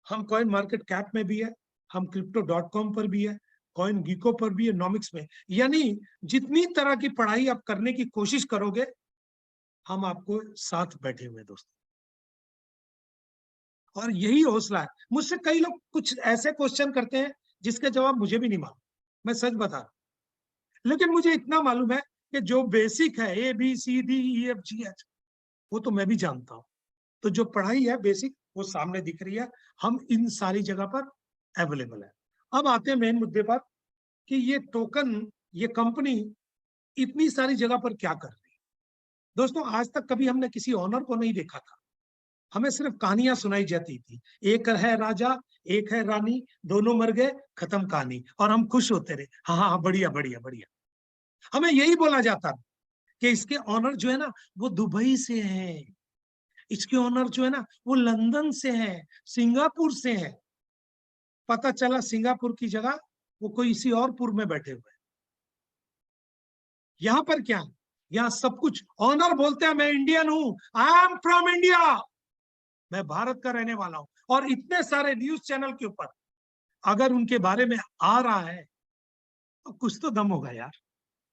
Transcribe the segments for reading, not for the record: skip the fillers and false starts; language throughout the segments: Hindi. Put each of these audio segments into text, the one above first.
हम कॉइन मार्केट कैप में भी है, हम crypto.com पर भी है, कॉइन गीको पर भी है, नॉमिक्स में। यानी जितनी तरह की पढ़ाई आप करने की कोशिश करोगे, हम आपको साथ बैठे हुए दोस्तों। और यही हौसला है। मुझसे कई लोग कुछ ऐसे क्वेश्चन करते हैं जिसके जवाब मुझे भी नहीं मालूम, मैं सच बता रहा हूं। लेकिन मुझे इतना मालूम है कि जो बेसिक है ABCDEFGH, वो तो मैं भी जानता हूं। तो जो पढ़ाई है बेसिक, वो सामने दिख रही है, हम इन सारी जगह पर अवेलेबल है। अब आते हैं मेन मुद्दे पर कि ये टोकन, ये कंपनी इतनी सारी जगह पर क्या कर रही है। दोस्तों, आज तक कभी हमने किसी ऑनर को नहीं देखा था, हमें सिर्फ कहानियां सुनाई जाती थी। एक है राजा, एक है रानी, दोनों मर गए, खत्म कहानी, और हम खुश होते रहे, हाँ हाँ बढ़िया बढ़िया बढ़िया। हमें यही बोला जाता था कि इसके ऑनर जो है ना, वो दुबई से है, इसके ऑनर जो है ना, वो लंदन से है, सिंगापुर से है। पता चला सिंगापुर की जगह वो कोई इसी और पुर में बैठे हुए हैं। यहां पर क्या है, यहाँ सब कुछ ऑनर बोलते हैं, मैं इंडियन हूं, आई एम फ्रॉम इंडिया, मैं भारत का रहने वाला हूं। और इतने सारे न्यूज चैनल के ऊपर अगर उनके बारे में आ रहा है, तो कुछ तो दम होगा यार।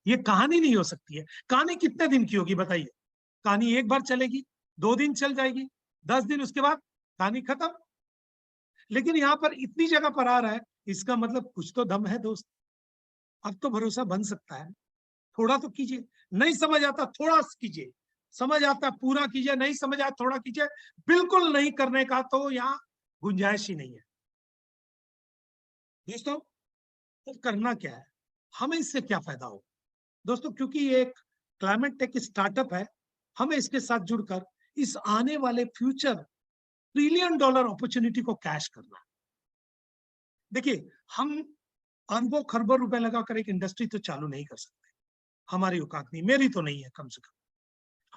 ये कहानी नहीं हो सकती है। कहानी कितने दिन की होगी बताइए? कहानी एक बार चलेगी, 2 दिन चल जाएगी, 10 दिन, उसके बाद कहानी खत्म। लेकिन यहाँ पर इतनी जगह पर आ रहा है, इसका मतलब कुछ तो दम है दोस्त। अब तो भरोसा बन सकता है। थोड़ा तो कीजिए, नहीं समझ आता थोड़ा कीजिए, समझ आता पूरा कीजिए, नहीं समझ आया थोड़ा कीजिए। बिल्कुल नहीं करने का तो यहाँ गुंजाइश ही नहीं है दोस्तों। तो करना क्या है, हमें इससे क्या फायदा हो दोस्तों? क्योंकि ये एक क्लाइमेट टेक स्टार्टअप है, हमें इसके साथ जुड़कर इस आने वाले फ्यूचर $1 ट्रिलियन अपॉर्चुनिटी को कैश करना है। देखिए, हम अरबों खरबों रुपए लगाकर एक इंडस्ट्री तो चालू नहीं कर सकते, हमारी औकात नहीं, मेरी तो नहीं है कम से कम।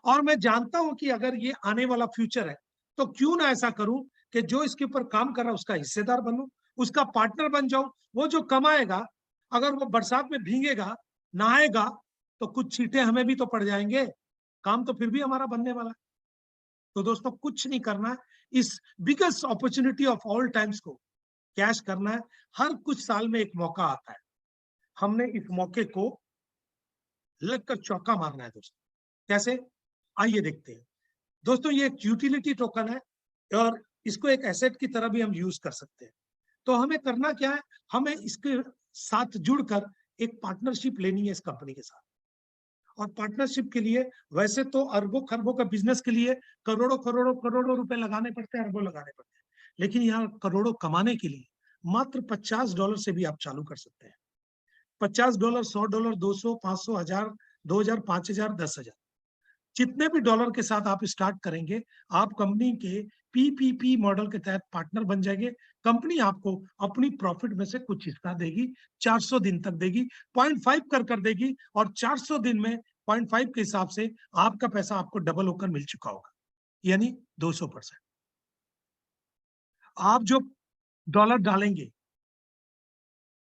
और मैं जानता हूं कि अगर ये आने वाला फ्यूचर है, तो क्यों ना ऐसा करूं कि जो इसके ऊपर काम कर रहा है उसका हिस्सेदार बनूं, उसका पार्टनर बन जाऊं। वो जो कमाएगा, अगर वो बरसात में भीगेगा, नहाएगा, तो कुछ छींटे हमें भी तो पड़ जाएंगे, काम तो फिर भी हमारा बनने वाला है। तो दोस्तों, कुछ नहीं करना है, इस biggest opportunity of all times को कैश करना है। हर कुछ साल में एक मौका आता है, हमने इस मौके को लगकर चौका मारना है दोस्तों। कैसे, आइए देखते हैं दोस्तों। ये एक यूटिलिटी टोकन है, और इसको एक एसेट की तरह भी हम यूज कर सकते हैं। तो हमें करना क्या है, हमें इसके साथ जुड़कर एक पार्टनरशिप लेनी है इस कंपनी के साथ। और पार्टनरशिप के लिए वैसे तो अरबों खरबों का बिजनेस के लिए करोड़ों करोड़ों करोड़ों रुपए लगाने पड़ते हैं, अरबों लगाने पड़ते हैं। लेकिन यहाँ करोड़ों कमाने के लिए मात्र $50 से भी आप चालू कर सकते हैं। $50, $100, 200, 500, 1000, 2000, 5000, 10,000, जितने भी डॉलर के साथ आप स्टार्ट करेंगे, आप कंपनी के PPP मॉडल के तहत पार्टनर बन जाएंगे। कंपनी आपको अपनी प्रॉफिट में से कुछ हिस्सा देगी, 400 दिन तक देगी, 0.5 कर देगी, और 400 दिन में 0.5 के हिसाब से आपका पैसा आपको डबल होकर मिल चुका होगा, यानी 200%। आप जो डॉलर डालेंगे,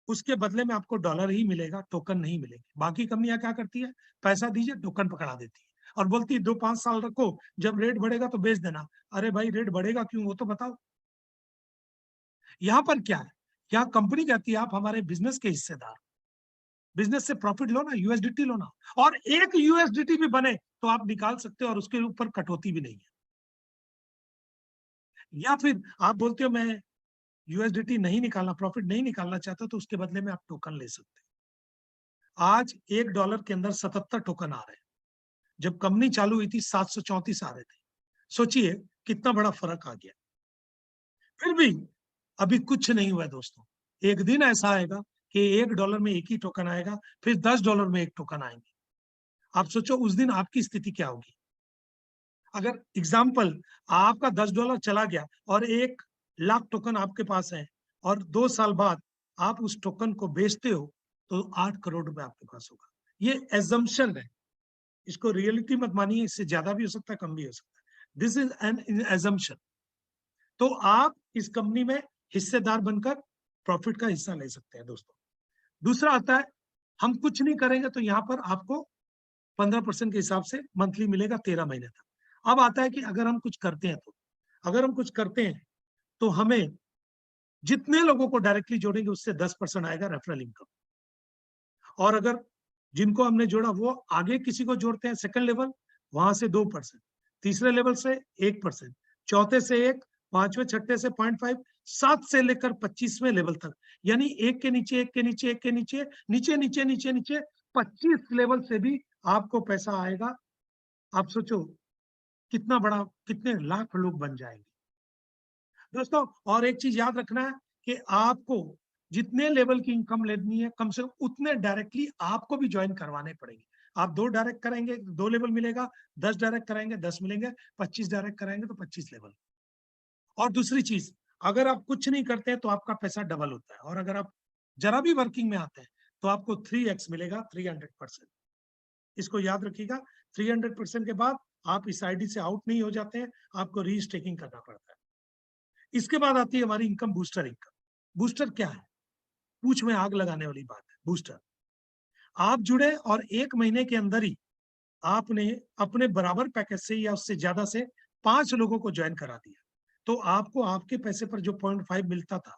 उसके बदले में आपको डॉलर ही मिलेगा, टोकन नहीं मिलेंगे। बाकी कंपनियां क्या करती है, पैसा दीजिए, टोकन पकड़ा देती है, और बोलती है 2-5 साल रखो, जब रेट बढ़ेगा तो बेच देना। अरे भाई, रेट बढ़ेगा क्यों, वो तो बताओ। यहाँ पर क्या है, यहाँ कंपनी कहती है आप हमारे बिजनेस के हिस्सेदार, बिजनेस से प्रॉफिट लो ना, USDT लो ना, और एक USDT भी बने तो आप निकाल सकते हो, और उसके ऊपर कटौती भी नहीं है। या फिर आप बोलते हो मैं USDT नहीं निकालना, प्रॉफिट नहीं निकालना चाहता, तो उसके बदले में आप टोकन ले सकते हैं। आज $1 के अंदर 77 टोकन आ रहे हैं, जब कंपनी चालू हुई थी 734 आ रहे थे। सोचिए कितना बड़ा फर्क आ गया। फिर भी अभी कुछ नहीं हुआ दोस्तों। एक दिन ऐसा आएगा कि $1 में एक ही टोकन आएगा, फिर $10 में एक टोकन आएंगे। आप सोचो उस दिन आपकी स्थिति क्या होगी। अगर एग्जाम्पल आपका $10 चला गया और 1 लाख टोकन आपके पास है, और 2 साल बाद आप उस टोकन को बेचते हो, तो 8 करोड़ रुपए आपके पास होगा। ये एजम्पशन है, इसको रियलिटी मत मानिए, इससे ज्यादा भी हो सकता है, कम भी हो सकता है। This is an assumption. तो आप इस कंपनी में हिस्सेदार बनकर प्रॉफिट का हिस्सा ले सकते हैं दोस्तों। दूसरा आता है, हम कुछ नहीं करेंगे तो यहाँ पर आपको 15% के हिसाब से मंथली मिलेगा 13 महीने तक। अब आता है कि अगर हम कुछ करते हैं, तो अगर हम कुछ करते हैं तो हमें जितने लोगों को डायरेक्टली जोड़ेंगे उससे 10% आएगा रेफरल इनकम। और अगर जिनको हमने जोड़ा वो आगे किसी को जोड़ते हैं सेकंड लेवल, वहां से 2%, तीसरे लेवल से 1%, चौथे से 1, पांचवें छठे से 0.5, 7 से लेकर 25वें लेवल तक, यानी एक के नीचे एक के नीचे एक के नीचे नीचे नीचे नीचे नीचे 25 लेवल से भी आपको पैसा आएगा। आप सोचो कितना बड़ा, कितने लाख लोग बन जाएंगे दोस्तों। और एक चीज याद रखना है कि आपको जितने लेवल की इनकम लेनी है कम से कम उतने डायरेक्टली आपको भी ज्वाइन करवाने पड़ेंगे। आप 2 डायरेक्ट करेंगे 2 लेवल मिलेगा, 10 डायरेक्ट कराएंगे 10 मिलेंगे, 25 डायरेक्ट कराएंगे तो 25 लेवल। और दूसरी चीज, अगर आप कुछ नहीं करते हैं तो आपका पैसा डबल होता है, और अगर आप जरा भी वर्किंग में आते हैं तो आपको 3x मिलेगा, 300%। इसको याद रखिएगा। 300% के बाद आप इस आईडी से आउट नहीं हो जाते हैं, आपको रीस्टेकिंग करना पड़ता है। इसके बाद आती है हमारी इनकम, बूस्टर इनकम। बूस्टर क्या है? पूछ में आग लगाने वाली बात है बूस्टर। आप जुड़े और 1 महीने के अंदर ही आपने अपने बराबर पैकेज से या उससे ज्यादा से 5 लोगों को ज्वाइन करा दिया, तो आपको आपके पैसे पर जो 0.5 मिलता था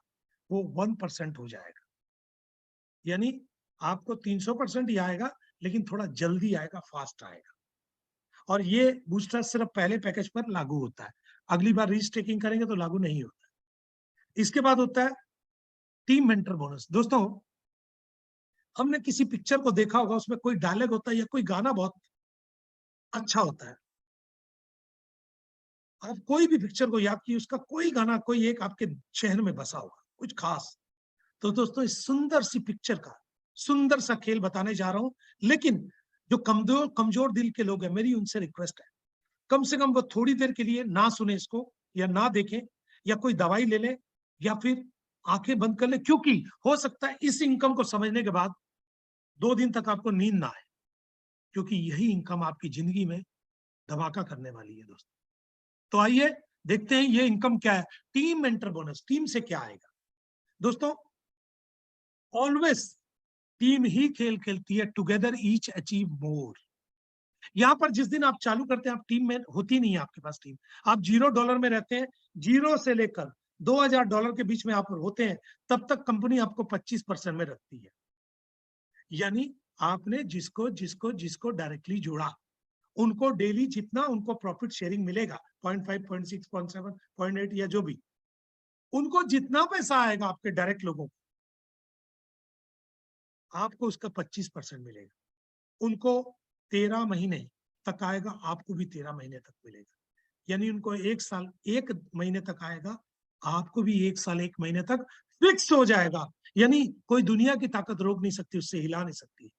वो 1% हो जाएगा। यानी आपको 300% ही आएगा, लेकिन थोड़ा जल्दी आएगा, फास्ट आएगा। और ये बूस्टर सिर्फ पहले पैकेज पर लागू होता है, अगली बार रीस्टेकिंग करेंगे तो लागू नहीं होता। इसके बाद होता है टीम मेंटर बोनस। दोस्तों, हमने किसी पिक्चर को देखा होगा, उसमें कोई डायलॉग होता है या कोई गाना बहुत अच्छा होता है। आप कोई भी पिक्चर को याद कीजिए, उसका कोई गाना, कोई एक आपके शहर में बसा होगा, कुछ खास। तो दोस्तों, इस सुंदर सी पिक्चर का सुंदर सा खेल बताने जा रहा हूं, लेकिन जो कमजोर कमजोर दिल के लोग हैं, मेरी उनसे रिक्वेस्ट है, कम से कम वो थोड़ी देर के लिए ना सुने इसको, या ना देखें, या कोई दवाई ले ले, या फिर आंखें बंद कर ले, क्योंकि हो सकता है इस इनकम को समझने के बाद 2 दिन तक आपको नींद ना आए, क्योंकि यही इनकम आपकी जिंदगी में धमाका करने वाली है दोस्तों। तो आइए देखते हैं ये इनकम क्या है। टीम मेंटर बोनस, टीम से क्या आएगा दोस्तों? ऑलवेज टीम ही खेल खेलती है, टुगेदर ईच अचीव मोर। यहाँ पर जिस दिन आप चालू करते हैं, आप टीम में होती नहीं है आपके पास टीम, आप $0 में रहते हैं, 0 से लेकर $2000 के बीच में आप होते हैं, तब तक कंपनी आपको 25% में रखती है। यानी आपने जिसको जिसको जिसको डायरेक्टली जोड़ा, उनको डेली जितना उनको प्रॉफिट शेयरिंग मिलेगा, 0.5, 0.6, 0.7, 0.8 या जो भी, उनको जितना पैसा आएगा आपके डायरेक्ट लोगों को, आपको उसका 25% मिलेगा। उनको 13 महीने तक आएगा, आपको भी 13 महीने तक मिलेगा। यानी उनको 1 साल 1 महीने तक आएगा, आपको भी 1 साल 1 महीने तक फिक्स हो जाएगा। यानी कोई दुनिया की ताकत रोक नहीं सकती, उससे हिला नहीं सकती।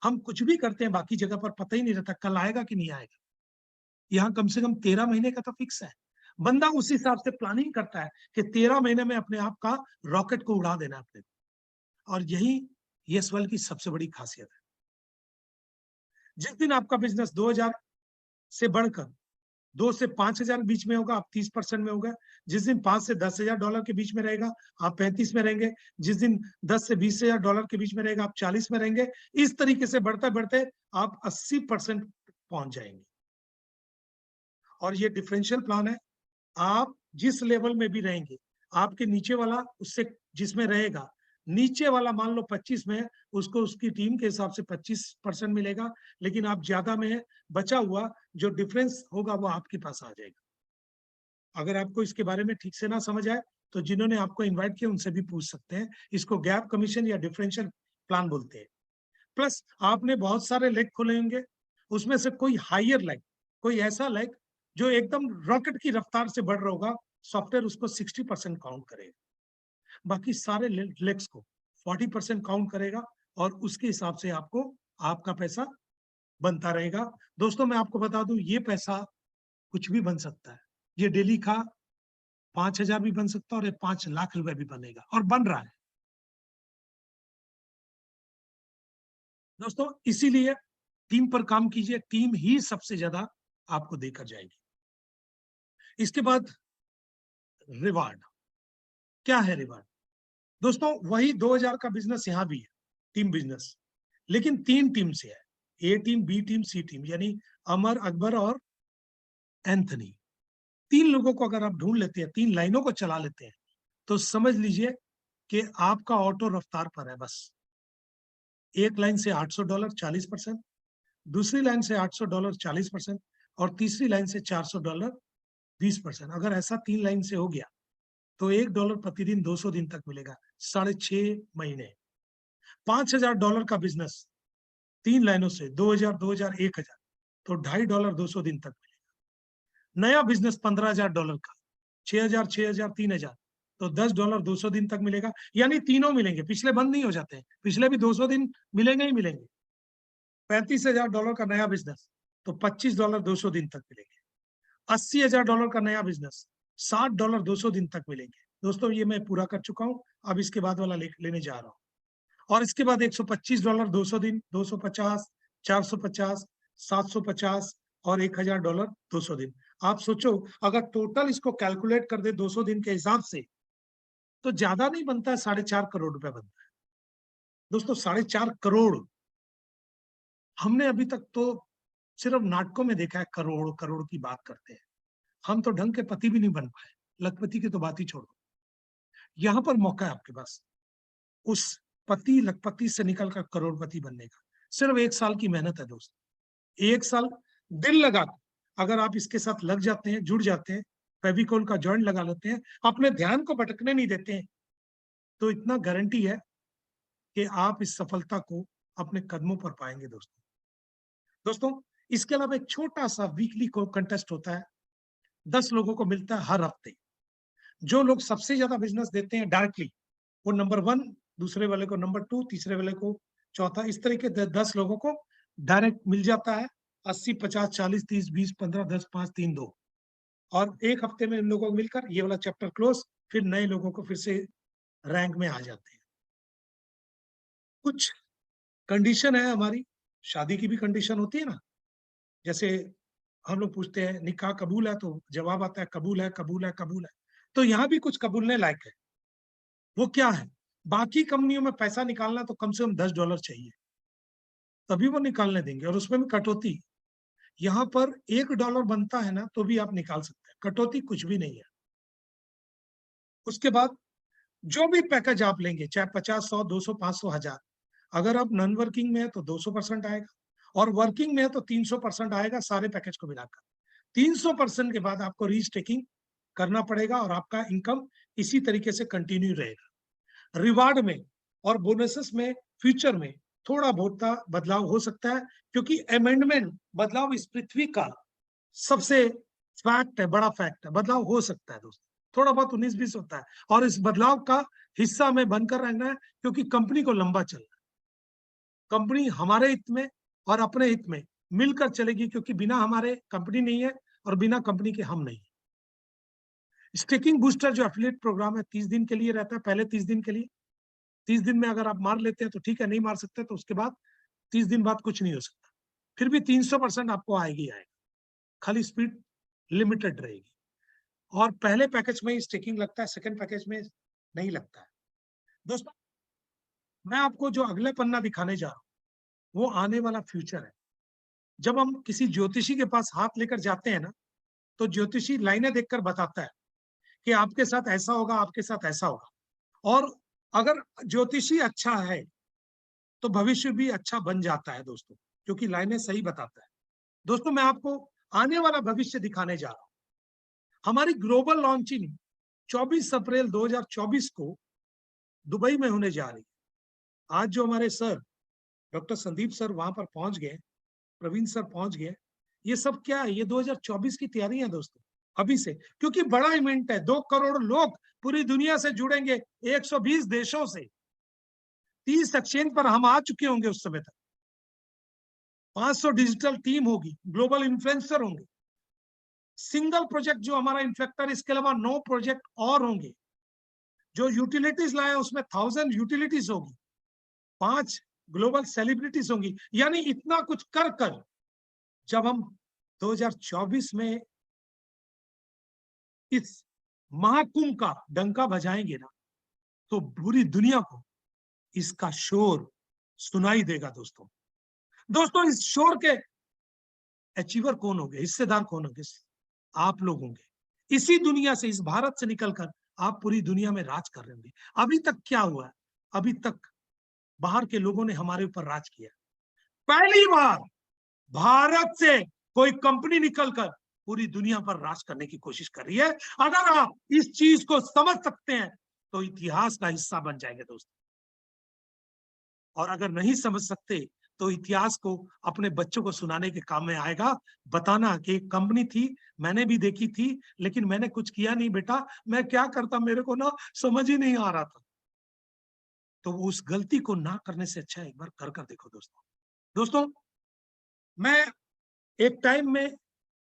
हम कुछ भी करते हैं बाकी जगह पर, पता ही नहीं रहता कल आएगा कि नहीं आएगा। यहाँ कम से कम 13 महीने का तो फिक्स है। बंदा उस हिसाब से प्लानिंग करता है कि 13 महीने में अपने आप का रॉकेट को उड़ा देना अपने। और यही यस वर्ल्ड की सबसे बड़ी खासियत है। जिस दिन आपका बिजनेस 2000 से बढ़कर 2 से 5000 के बीच में होगा, आप 30% में होगा। जिस दिन 5 से $10,000 के बीच में रहेगा, आप 35 में रहेंगे। जिस दिन 10 से $20,000 के बीच में रहेगा, आप 40 में रहेंगे। इस तरीके से बढ़ते बढ़ते आप 80% पहुंच जाएंगे। और ये डिफरेंशियल प्लान है, आप जिस लेवल में भी रहेंगे, आपके नीचे वाला उससे जिसमें रहेगा, नीचे वाला मान लो 25 में है, उसको उसकी टीम के हिसाब से 25% मिलेगा, लेकिन आप ज्यादा में है, बचा हुआ जो डिफरेंस होगा वो आपके पास आ जाएगा। अगर आपको इसके बारे में ठीक से ना समझ आए तो जिन्होंने आपको इन्वाइट किया उनसे भी पूछ सकते हैं। इसको गैप कमीशन या डिफरेंशियल प्लान बोलते हैं। प्लस आपने बहुत सारे लेग खोले होंगे, उसमें से कोई हायर लेग, कोई ऐसा लेग जो एकदम रॉकेट की रफ्तार से बढ़ रहा होगा, सॉफ्टवेयर उसको 60% काउंट करेगा, बाकी सारे लेग्स को 40% काउंट करेगा, और उसके हिसाब से आपको आपका पैसा बनता रहेगा। दोस्तों, मैं आपको बता दूं, ये पैसा कुछ भी बन सकता है। ये डेली का 5000 भी बन सकता है, और 5 लाख रुपए भी बनेगा, और बन रहा है दोस्तों। इसीलिए टीम पर काम कीजिए, टीम ही सबसे ज्यादा आपको देकर जाएगी। इसके बाद रिवार्ड, क्या है रिवार्ड दोस्तों? वही 2000 का बिजनेस यहां भी है, टीम बिजनेस, लेकिन 3 टीम से है, ए टीम, बी टीम, सी टीम। यानी अमर, अकबर और एंथनी, 3 लोगों को अगर आप ढूंढ लेते हैं, 3 लाइनों को चला लेते हैं, तो समझ लीजिए कि आपका ऑटो रफ्तार पर है बस। एक लाइन से $800 40%, दूसरी लाइन से $800 40%, और तीसरी लाइन से $400 20%। अगर ऐसा 3 लाइन से हो गया तो $1 प्रतिदिन 200 दिन तक मिलेगा, 6.5 महीने। $5,000 का बिजनेस 3 लाइनों से 2,000 2,000 1,000, तो $2.5 200 दिन तक मिलेगा। नया बिजनेस $15,000 का 6,000 6,000 3,000, तो $10 200 दिन तक मिलेगा। यानी तीनों मिलेंगे, पिछले बंद नहीं हो जाते हैं, पिछले भी 200 दिन मिलेंगे ही मिलेंगे। $35,000 का नया बिजनेस, तो $25 200 दिन तक मिलेंगे। $80,000 का नया बिजनेस, $60 200 दिन तक मिलेंगे। दोस्तों ये मैं पूरा कर चुका हूं, अब इसके बाद वाला लेने जा रहा हूं। और इसके बाद $125 200 दिन, 250, 450, 750 और $1,000 200 दिन। आप सोचो अगर टोटल इसको कैलकुलेट कर दे 200 दिन के हिसाब से, तो ज्यादा नहीं बनता है, 4.5 करोड़ रुपए बनता है। दोस्तों 4.5 करोड़, हमने अभी तक तो सिर्फ नाटकों में देखा है, करोड़ करोड़ की बात करते हैं। हम तो ढंग के पति भी नहीं बन पाए, लखपति की तो बात ही छोड़ो। यहाँ पर मौका है आपके पास उस पति लखपति से निकलकर करोड़पति बनने का। सिर्फ 1 साल की मेहनत है दोस्तों, 1 साल दिल लगा अगर आप इसके साथ लग जाते हैं, जुड़ जाते हैं, फेविकोल का जॉइंट लगा लेते हैं, अपने ध्यान को भटकने नहीं देते हैं, तो इतना गारंटी है कि आप इस सफलता को अपने कदमों पर पाएंगे दोस्तों। दोस्तों इसके अलावा एक छोटा सा वीकली को कंटेस्ट होता है, 10 लोगों को मिलता है हर हफ्ते। जो लोग सबसे ज्यादा बिजनेस देते हैं डायरेक्टली, वो नंबर 1, दूसरे वाले को नंबर 2, तीसरे वाले को चौथा, इस तरीके 10 लोगों को डायरेक्ट मिल जाता है। 80 50 40 30 20 15 10 5 3 2, और एक हफ्ते में इन लोगों को मिलकर ये वाला चैप्टर क्लोज। फिर नए लोगों को फिर से रैंक में आ जाते हैं। कुछ कंडीशन है हमारी, शादी की भी कंडीशन होती है ना, जैसे हम लोग पूछते हैं निकाह कबूल है, तो जवाब आता है कबूल है कबूल है कबूल है। तो यहाँ भी कुछ कबूलने लायक है। वो क्या है, बाकी कंपनियों में पैसा निकालना तो कम से कम $10 चाहिए, तभी वो निकालने देंगे, और उसमें भी कटौती। यहाँ पर $1 बनता है ना, तो भी आप निकाल सकते हैं, कटौती कुछ भी नहीं है। उसके बाद जो भी पैकेज आप लेंगे, चाहे 50 100 200 500 1000, अगर आप नॉन वर्किंग में है तो 200% आएगा, और वर्किंग में है तो 300% आएगा, सारे पैकेज को मिलाकर। 300% के बाद आपको रीस्टेकिंग करना पड़ेगा, और आपका इनकम इसी तरीके से कंटिन्यू रहेगा। रिवार्ड में और बोनसेस में फ्यूचर में थोड़ा बहुत बदलाव हो सकता है, क्योंकि अमेंडमेंट बदलाव इस पृथ्वी का सबसे फैक्ट है, बड़ा फैक्ट है, बदलाव हो सकता है दोस्तों, थोड़ा बहुत 19-20 होता है, और इस बदलाव का हिस्सा में बनकर रहना है, क्योंकि कंपनी को लंबा चलना है। कंपनी हमारे हित में और अपने हित में मिलकर चलेगी, क्योंकि बिना हमारे कंपनी नहीं है, और बिना कंपनी के हम नहीं है। स्टेकिंग बूस्टर जो एफिलिएट प्रोग्राम है 30 दिन के लिए रहता है, पहले 30 दिन के लिए। 30 दिन में अगर आप मार लेते हैं तो ठीक है, नहीं मार सकते तो उसके बाद 30 दिन बाद कुछ नहीं हो सकता, फिर भी 300% आपको आएगी आएगा, खाली स्पीड लिमिटेड रहेगी। और पहले पैकेज में ही स्टेकिंग लगता है, सेकंड पैकेज में नहीं लगता है। दोस्तों मैं आपको जो अगले पन्ना दिखाने जा रहा हूं वो आने वाला फ्यूचर है। जब हम किसी ज्योतिषी के पास हाथ लेकर जाते हैं ना, तो ज्योतिषी लाइनें देखकर बताता है कि आपके साथ ऐसा होगा, आपके साथ ऐसा होगा, और अगर ज्योतिषी अच्छा है तो भविष्य भी अच्छा बन जाता है दोस्तों, क्योंकि लाइनें सही बताता है। दोस्तों मैं आपको आने वाला भविष्य दिखाने जा रहा हूं। हमारी ग्लोबल लॉन्चिंग 24 अप्रैल 2024 को दुबई में होने जा रही है। आज जो हमारे सर डॉक्टर संदीप सर वहां पर पहुंच गए, प्रवीण सर पहुंच गए, ये सब क्या है, ये 2024 की तैयारी है दोस्तों अभी से, क्योंकि बड़ा इवेंट है। 2 करोड़ लोग पूरी दुनिया से जुड़ेंगे, 120 देशों से, 30 एक्सचेंज पर हम आ चुके होंगे उस समय तक, 500 डिजिटल टीम होगी, ग्लोबल इन्फ्लुएंसर होंगे, सिंगल प्रोजेक्ट जो हमारा इन्फेक्टर, इसके अलावा 9 प्रोजेक्ट और होंगे। जो यूटिलिटीज लाए उसमें 1000 यूटिलिटीज होगी, 5 ग्लोबल सेलिब्रिटीज होंगी। यानी इतना कुछ कर कर जब हम 2024 में इस महाकुंभ का डंका बजाएंगे ना, तो पूरी दुनिया को इसका शोर सुनाई देगा दोस्तों। दोस्तों इस शोर के अचीवर कौन होंगे, हिस्सेदार कौन होंगे? आप लोग होंगे। इसी दुनिया से, इस भारत से निकलकर आप पूरी दुनिया में राज कर रहे होंगे। अभी तक क्या हुआ? अभी तक बाहर के लोगों ने हमारे ऊपर राज किया। पहली बार भारत से कोई कंपनी निकलकर पूरी दुनिया पर राज करने की कोशिश कर रही है। अगर आप इस चीज को समझ सकते हैं तो इतिहास का हिस्सा बन जाएंगे दोस्तों, और अगर नहीं समझ सकते तो इतिहास को अपने बच्चों को सुनाने के काम में आएगा। बताना कि एक कंपनी थी, मैंने भी देखी थी, लेकिन मैंने कुछ किया नहीं बेटा, मैं क्या करता, मेरे को ना समझ ही नहीं आ रहा था। तो उस गलती को ना करने से अच्छा एक बार कर देखो दोस्तों। दोस्तों, मैं एक टाइम में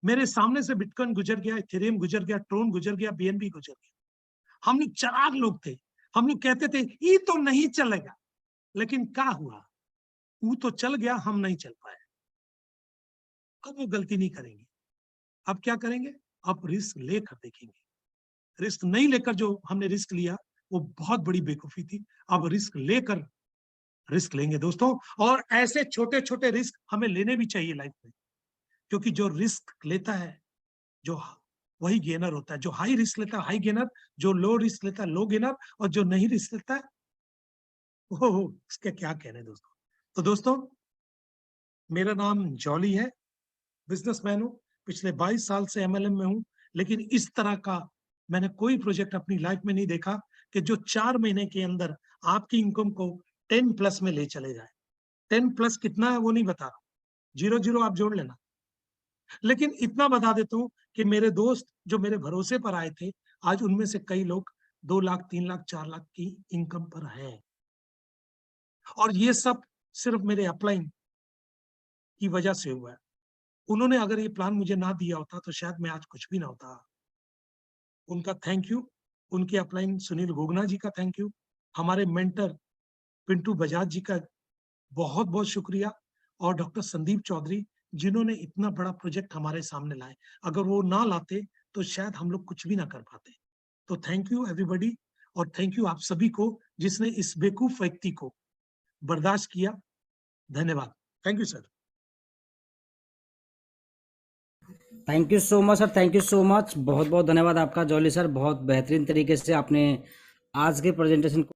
मेरे सामने से बिटकॉइन गुजर गया, इथेरियम गुजर गया, ट्रोन गुजर गया, बीएनबी गुजर गया। हम लोग चलाक लोग थे, हम लोग कहते थे ये तो नहीं चलेगा, लेकिन क्या हुआ, वो तो चल गया, हम नहीं चल पाए। अब वो गलती नहीं करेंगे। अब क्या करेंगे? अब रिस्क लेकर देखेंगे। रिस्क नहीं लेकर जो हमने रिस्क लिया वो बहुत बड़ी बेवकूफी थी। अब रिस्क लेकर रिस्क लेंगे दोस्तों, और ऐसे छोटे छोटे रिस्क हमें लेने भी चाहिए लाइफ में, क्योंकि जो रिस्क लेता है जो वही गेनर होता है। जो हाई रिस्क लेता है हाई गेनर, जो लो रिस्क लेता है लो गेनर, और जो नहीं रिस्क लेता है वो उसके क्या कहने दोस्तों। तो दोस्तों, मेरा नाम जॉली है, बिजनेसमैन हूँ, पिछले 22 साल से एमएलएम में हूँ, लेकिन इस तरह का मैंने कोई प्रोजेक्ट अपनी लाइफ में नहीं देखा कि जो 4 महीने के अंदर आपकी इनकम को 10 प्लस में ले चले जाए। 10 प्लस कितना है वो नहीं बता रहा, 0 आप जोड़ लेना, लेकिन इतना बता देता हूँ कि मेरे दोस्त जो मेरे भरोसे पर आए थे, आज उनमें से कई लोग 2 लाख, 3 लाख, 4 लाख की इनकम पर हैं, और ये सब सिर्फ मेरे अपलाइन की वजह से हुआ है। उन्होंने अगर ये प्लान मुझे ना दिया होता तो शायद मैं आज कुछ भी ना होता। उनका थैंक यू, उनके अपलाइन सुनील गोगना जी का थैंक यू, हमारे मेंटर पिंटू बजाज जी का बहुत बहुत शुक्रिया, और डॉक्टर संदीप चौधरी जिन्होंने इतना बड़ा प्रोजेक्ट हमारे सामने लाए। अगर वो ना लाते तो शायद हम लोग कुछ भी ना कर पाते। तो थैंक यू एवरीबॉडी, और थैंक यू आप सभी को जिसने इस बेवकूफ व्यक्ति को बर्दाश्त किया। धन्यवाद। Thank you sir. Thank you so much sir, thank you so much. बहुत बहुत धन्यवाद आपका जॉली सर, बहुत बेहतरीन तरीके से आपने आज के प्रेजेंटेशन को